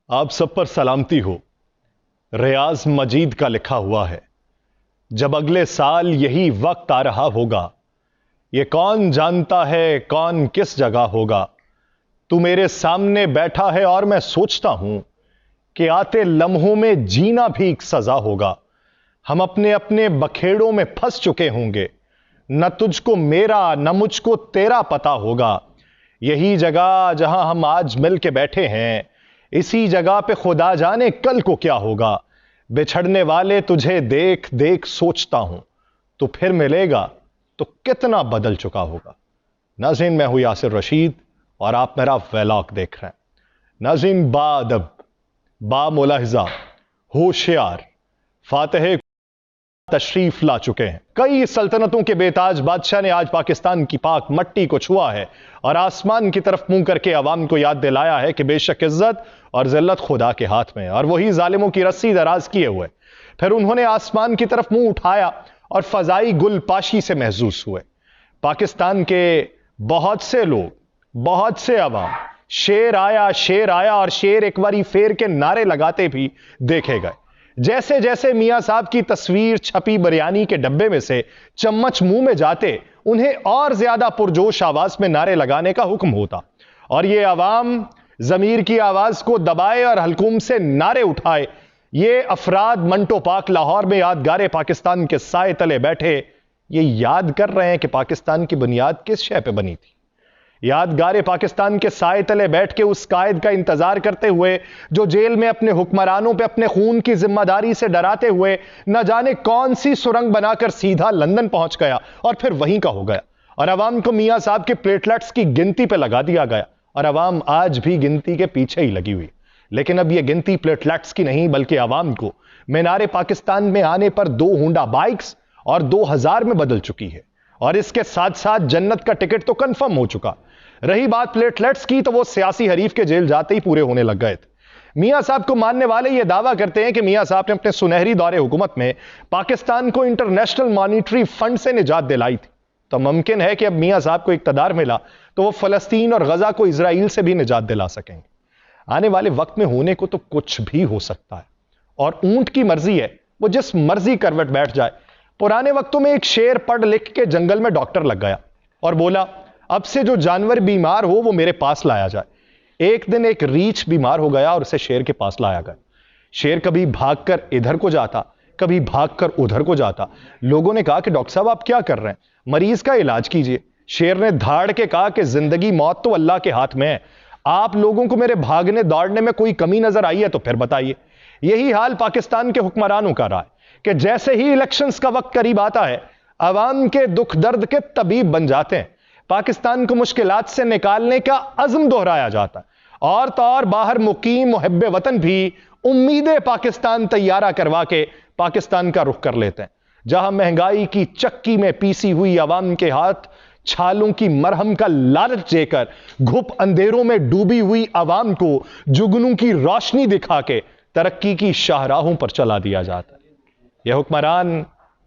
आप सब पर सलामती हो। रियाज मजीद का लिखा हुआ है, जब अगले साल यही वक्त आ रहा होगा, ये कौन जानता है कौन किस जगह होगा। तू मेरे सामने बैठा है और मैं सोचता हूं कि आते लम्हों में जीना भी एक सजा होगा। हम अपने अपने बखेड़ों में फंस चुके होंगे, न तुझको मेरा न मुझको तेरा पता होगा। यही जगह जहां हम आज मिल के बैठे हैं, इसी जगह पे खुदा जाने कल को क्या होगा। बिछड़ने वाले तुझे देख देख सोचता हूं, तो फिर मिलेगा तो कितना बदल चुका होगा। नाज़रीन, मैं हूं यासिर रशीद और आप मेरा व्लॉग देख रहे हैं। नाज़रीन, बाअदब, बामुलाहिज़ा, होशियार, फातिह तशरीफ ला चुके हैं। कई सल्तनतों के बेताज बादशाह ने आज पाकिस्तान की पाक मट्टी को छुआ है और आसमान की तरफ मुंह करके अवाम को याद दिलाया है कि बेशक इज्जत और जिल्लत खुदा के हाथ में है और वही जालिमों की रस्सी दराज किए हुए फिर उन्होंने आसमान की तरफ मुंह उठाया और फजाई गुलपाशी से महसूस हुए। पाकिस्तान के बहुत से लोग, बहुत से अवाम शेर आया और शेर एक बारी फेर के नारे लगाते भी देखे गए। जैसे जैसे मियां साहब की तस्वीर छपी बिरयानी के डब्बे में से चम्मच मुंह में जाते, उन्हें और ज्यादा पुरजोश आवाज में नारे लगाने का हुक्म होता और ये अवाम जमीर की आवाज को दबाए और हल्कुम से नारे उठाए। ये अफराद मंटो पाक लाहौर में यादगार पाकिस्तान के साए तले बैठे ये याद कर रहे हैं कि पाकिस्तान की बुनियाद किस शय पे बनी थी। यादगार पाकिस्तान के साए तले बैठ के उस कायद का इंतजार करते हुए जो जेल में अपने हुक्मरानों पे अपने खून की जिम्मेदारी से डराते हुए न जाने कौन सी सुरंग बनाकर सीधा लंदन पहुंच गया और फिर वहीं का हो गया और अवाम को मियां साहब के प्लेटलेट्स की गिनती पे लगा दिया गया और अवाम आज भी गिनती के पीछे ही लगी हुई। लेकिन अब यह गिनती प्लेटलेट्स की नहीं बल्कि अवाम को मीनारे पाकिस्तान में आने पर 2 होंडा बाइक्स और 2000 में बदल चुकी है और इसके साथ साथ जन्नत का टिकट तो कंफर्म हो चुका। रही बात प्लेटलेट्स की, तो वो सियासी हरीफ के जेल जाते ही पूरे होने लग गए थे। मियां साहब को मानने वाले ये दावा करते हैं कि मियां साहब ने अपने सुनहरी दौरे हुकूमत में पाकिस्तान को इंटरनेशनल मॉनिटरी फंड से निजात दिलाई थी। तो मुमकिन है कि अब मियां साहब को इक्तदार मिला तो वो फलस्तीन और गजा को इजराइल से भी निजात दिला सकेंगे। आने वाले वक्त में होने को तो कुछ भी हो सकता है और ऊंट की मर्जी है, वो जिस मर्जी करवट बैठ जाए। पुराने वक्तों में एक शेर पढ़ लिख के जंगल में डॉक्टर लग गया और बोला, अब से जो जानवर बीमार हो वो मेरे पास लाया जाए। एक दिन एक रीछ बीमार हो गया और उसे शेर के पास लाया गया। शेर कभी भागकर इधर को जाता, कभी भागकर उधर को जाता। लोगों ने कहा कि डॉक्टर साहब आप क्या कर रहे हैं, मरीज का इलाज कीजिए। शेर ने धाड़ के कहा कि जिंदगी मौत तो अल्लाह के हाथ में है, आप लोगों को मेरे भागने दौड़ने में कोई कमी नजर आई है तो फिर बताइए। यही हाल पाकिस्तान के हुक्मरानों का रहा है कि जैसे ही इलेक्शंस का वक्त करीब आता है, अवाम के दुख दर्द के तबीब बन जाते हैं। पाकिस्तान को मुश्किलात से निकालने का अज़्म दोहराया जाता है और तो और बाहर मुकीम मुहब्बे वतन भी उम्मीदें पाकिस्तान तैयारा करवा के पाकिस्तान का रुख कर लेते हैं। जहां महंगाई की चक्की में पीसी हुई अवाम के हाथ छालों की मरहम का लालच देकर घुप अंधेरों में डूबी हुई अवाम को जुगनू की रोशनी दिखा के तरक्की की शाहराहों पर चला दिया जाता है। यह हुक्मरान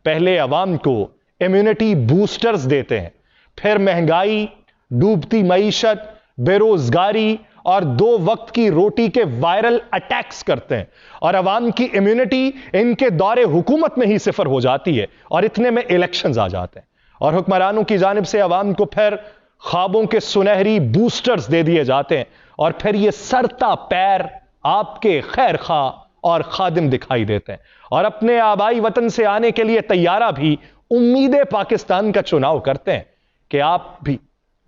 पहले अवाम को इम्यूनिटी बूस्टर्स देते हैं, फिर महंगाई, डूबती मईशत, बेरोजगारी और 2 वक्त की रोटी के वायरल अटैक्स करते हैं और अवाम की इम्यूनिटी इनके दौरे हुकूमत में ही सिफर हो जाती है और इतने में इलेक्शंस आ जाते हैं और हुक्मरानों की जानिब से अवाम को फिर ख्वाबों के सुनहरी बूस्टर्स दे दिए जाते हैं और फिर ये सरता पैर आपके खैर खा और खादिम दिखाई देते हैं और अपने आबाई वतन से आने के लिए तैयारा भी उम्मीदें पाकिस्तान का चुनाव करते हैं कि आप भी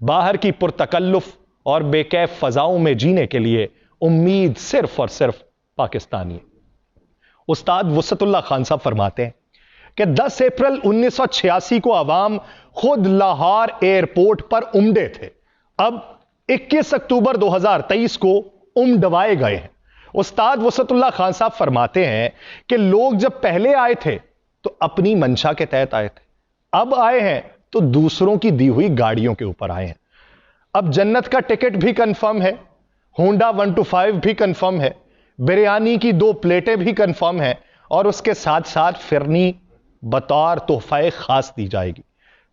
बाहर की पुरतकल्लुफ और बेकैफ फजाओं में जीने के लिए उम्मीद सिर्फ और सिर्फ पाकिस्तानी है। उस्ताद वसतुल्लाह खान साहब फरमाते हैं कि 10 अप्रैल 1986 को अवाम खुद लाहौर एयरपोर्ट पर उमड़े थे। अब 21 अक्टूबर 2023 को उमड़वाए गए हैं। उस्ताद वसतुल्लाह खान साहब फरमाते हैं कि लोग जब पहले आए थे तो अपनी मंशा के तहत आए थे, अब आए हैं तो दूसरों की दी हुई गाड़ियों के ऊपर आए हैं। अब जन्नत का टिकट भी कंफर्म है, होंडा 125 भी कंफर्म है, बिरयानी की 2 प्लेटें भी कंफर्म है और उसके साथ साथ फिरनी बतौर तोहफे खास दी जाएगी।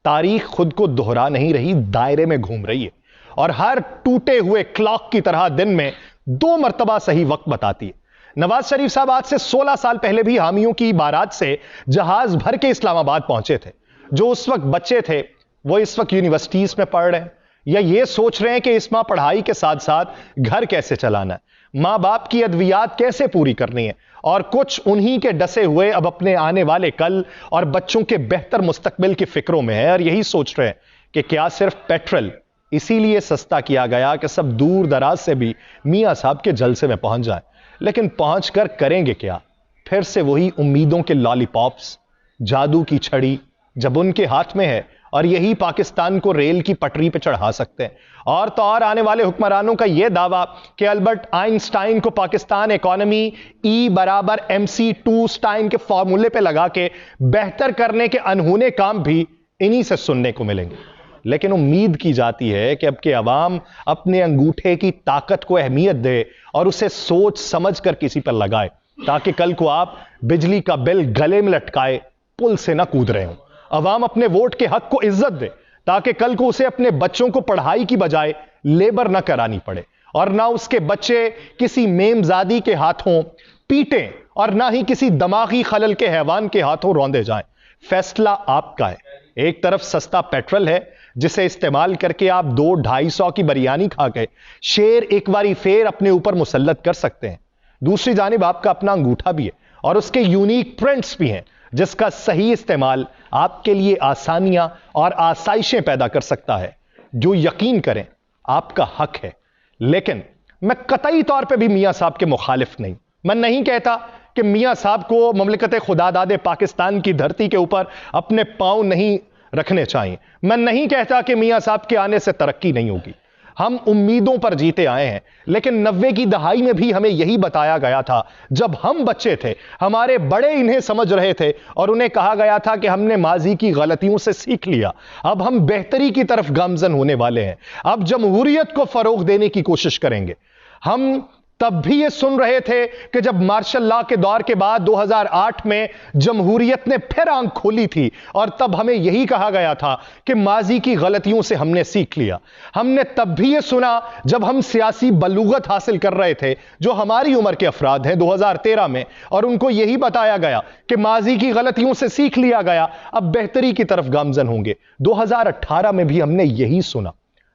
तारीख खुद को दोहरा नहीं रही, दायरे में घूम रही है और हर टूटे हुए क्लॉक की तरह दिन में 2 मरतबा सही वक्त बताती है। नवाज शरीफ साहब आज से 16 साल पहले भी हामियों की बारात से जहाज भर के इस्लामाबाद पहुंचे थे। जो उस वक्त बच्चे थे वो इस वक्त यूनिवर्सिटीज में पढ़ रहे हैं या ये सोच रहे हैं कि इस माँ पढ़ाई के साथ साथ घर कैसे चलाना है, माँ बाप की अदवियात कैसे पूरी करनी है, और कुछ उन्हीं के डसे हुए अब अपने आने वाले कल और बच्चों के बेहतर मुस्तकबिल की फिक्रों में है और यही सोच रहे हैं कि क्या सिर्फ पेट्रोल इसीलिए सस्ता किया गया कि सब दूर दराज से भी मियां साहब के जलसे में पहुंच जाए। लेकिन पहुंच कर करेंगे क्या? फिर से वही उम्मीदों के लॉलीपॉप्स, जादू की छड़ी जब उनके हाथ में है और यही पाकिस्तान को रेल की पटरी पर चढ़ा सकते हैं। और तो और आने वाले हुक्मरानों का यह दावा कि अल्बर्ट आइंस्टाइन को पाकिस्तान इकोनॉमी E=mc2 स्टाइन के फॉर्मूले पे लगा के बेहतर करने के अनहोने काम भी इन्हीं से सुनने को मिलेंगे। लेकिन उम्मीद की जाती है कि अब के अवाम अपने अंगूठे की ताकत को अहमियत दे और उसे सोच समझ कर किसी पर लगाए, ताकि कल को आप बिजली का बिल गले में लटकाए पुल से ना कूद रहे हो। अवाम अपने वोट के हक को इज्जत दे ताकि कल को उसे अपने बच्चों को पढ़ाई की बजाय लेबर ना करानी पड़े और ना उसके बच्चे किसी मेमजादी के हाथों पीटे और ना ही किसी दिमागी खलल के हैवान के हाथों रौंदे जाएं। फैसला आपका है। एक तरफ सस्ता पेट्रोल है जिसे इस्तेमाल करके आप 200-250 की बिरयानी खा के शेर एक बारी फेर अपने ऊपर मुसल्लत कर सकते हैं। दूसरी जानिब आपका अपना अंगूठा भी है और उसके यूनिक प्रिंट्स भी हैं जिसका सही इस्तेमाल आपके लिए आसानियां और आसाइशें पैदा कर सकता है, जो यकीन करें आपका हक है। लेकिन मैं कतई तौर पे भी मियां साहब के मुखालिफ नहीं। मैं नहीं कहता कि मियां साहब को ममलिकत खुदादादे पाकिस्तान की धरती के ऊपर अपने पांव नहीं रखने चाहिए। मैं नहीं कहता कि मियां साहब के आने से तरक्की नहीं होगी। हम उम्मीदों पर जीते आए हैं, लेकिन 90 की दहाई में भी हमें यही बताया गया था। जब हम बच्चे थे, हमारे बड़े इन्हें समझ रहे थे और उन्हें कहा गया था कि हमने माजी की गलतियों से सीख लिया, अब हम बेहतरी की तरफ गामजन होने वाले हैं, अब जमहूरियत को फरोग देने की कोशिश करेंगे। हम तब भी ये सुन रहे थे कि जब मार्शल लॉ के दौर के बाद 2008 में जमहूरियत ने फिर आंख खोली थी और तब हमें यही कहा गया था कि माजी की गलतियों से हमने सीख लिया। हमने तब भी ये सुना जब हम सियासी बलूगत हासिल कर रहे थे, जो हमारी उम्र के अफराद हैं 2013 में, और उनको यही बताया गया कि माजी की गलतियों से सीख लिया गया, अब बेहतरी की तरफ गामजन होंगे। 2018 में भी हमने यही सुना।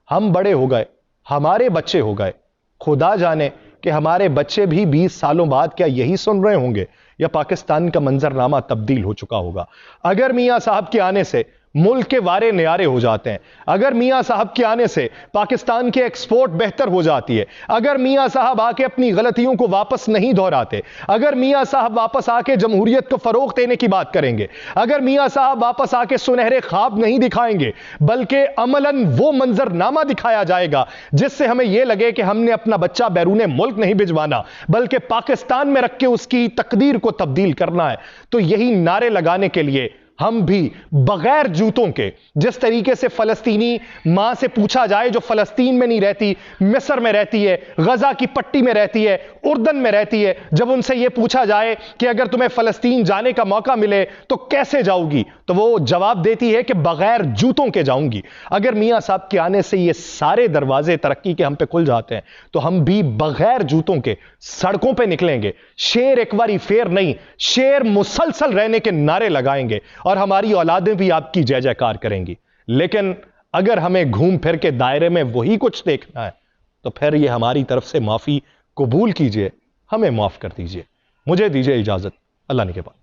हम बड़े हो गए, हमारे बच्चे हो गए, खुदा जाने कि हमारे बच्चे भी 20 सालों बाद क्या यही सुन रहे होंगे या पाकिस्तान का मंजरनामा तब्दील हो चुका होगा। अगर मियां साहब के आने से मुल्क के वारे न्यारे हो जाते हैं, अगर मियां साहब के आने से पाकिस्तान के एक्सपोर्ट बेहतर हो जाती है, अगर मियां साहब आके अपनी गलतियों को वापस नहीं दोहराते, अगर मियां साहब वापस आके जमहूरियत को फरोग देने की बात करेंगे, अगर मियां साहब वापस आके सुनहरे ख्वाब नहीं दिखाएंगे बल्कि अमलन वो मंजरनामा दिखाया जाएगा जिससे हमें यह लगे कि हमने अपना बच्चा बैरून मुल्क नहीं भिजवाना बल्कि पाकिस्तान में रख के उसकी तकदीर को तब्दील करना है, तो यही नारे लगाने के लिए हम भी बगैर जूतों के, जिस तरीके से फलस्तीनी मां से पूछा जाए जो फलस्तीन में नहीं रहती, मिस्र में रहती है, गजा की पट्टी में रहती है, उर्दन में रहती है, जब उनसे यह पूछा जाए कि अगर तुम्हें फलस्तीन जाने का मौका मिले तो कैसे जाओगी, तो वो जवाब देती है कि बगैर जूतों के जाऊंगी। अगर मियां साहब के आने से ये सारे दरवाजे तरक्की के हम पे खुल जाते हैं तो हम भी बगैर जूतों के सड़कों पे निकलेंगे। शेर एक बारी फेर नहीं, शेर मुसलसल रहने के नारे लगाएंगे और हमारी औलादें भी आपकी जय जयकार करेंगी। लेकिन अगर हमें घूम फिर के दायरे में वही कुछ देखना है तो फिर ये हमारी तरफ से माफी कबूल कीजिए, हमें माफ कर दीजिए। मुझे दीजिए इजाजत। अल्लाह ने के बाद।